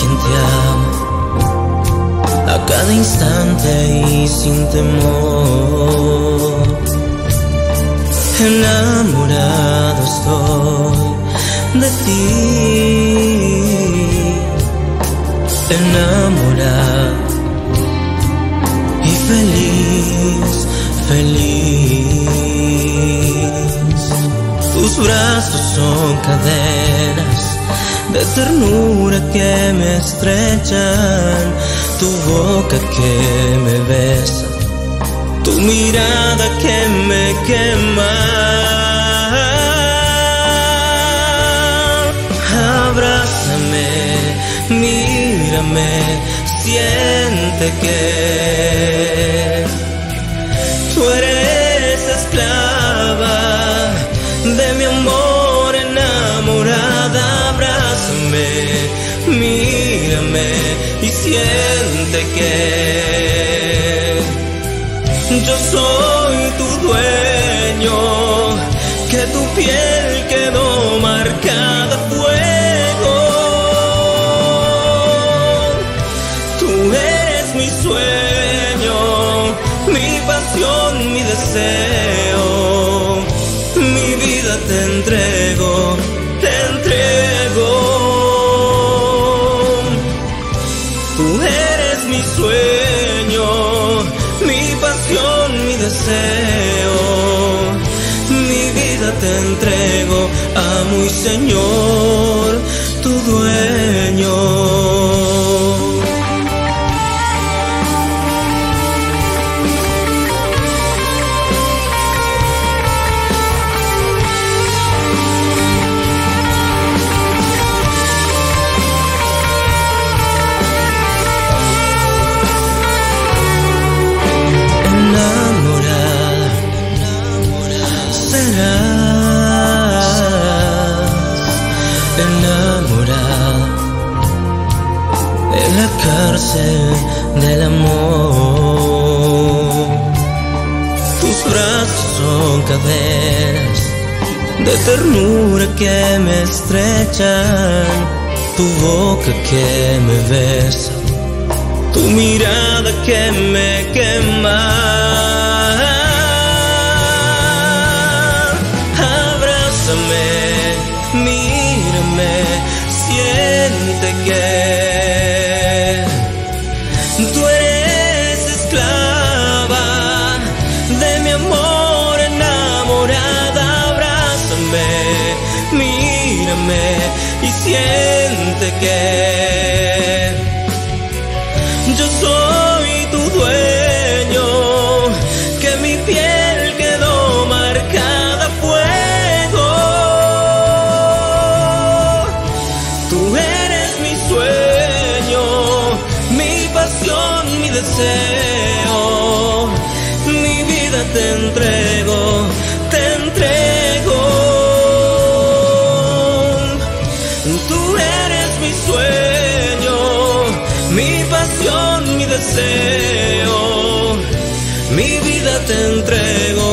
quien te ama a cada instante y sin temor. Enamorado estoy de ti, enamorado y feliz, feliz. Tus brazos son cadenas de ternura que me estrechan, tu boca que me besa, tu mirada que me quema. Abrázame, mírame, siente que tú eres esclava de mi amor, enamorada. Abrázame, mírame y siente que yo soy tu dueño, que tu piel quedó marcada a fuego. Tú eres mi sueño, mi pasión, mi deseo, mi vida te entrego, te entrego. Tú eres mi sueño, mi pasión, mi deseo, mi vida te entrego, amo y Señor, tu dueño. Enamorada en la cárcel del amor. Tus brazos son cadenas de ternura que me estrechan, tu boca que me besa, tu mirada que me quema. Abrázame, mírame, siente que tú eres esclava de mi amor, enamorada. Abrázame, mírame y siente que yo soy tu dueño, que mi piel quedó marcada a fuego. Tú eres mi sueño, mi pasión, mi deseo, mi vida te entrego, te entrego. Tú eres mi sueño, mi pasión, mi deseo, mi vida te entrego,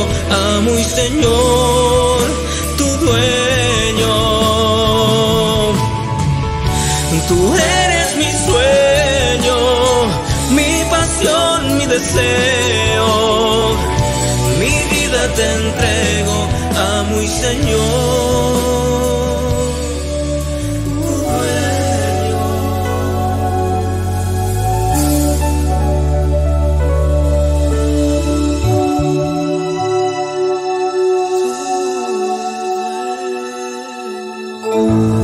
amo y Señor, tu dueño. Tú eres mi sueño, mi pasión, mi deseo, mi vida te entrego, amo y Señor. Oh,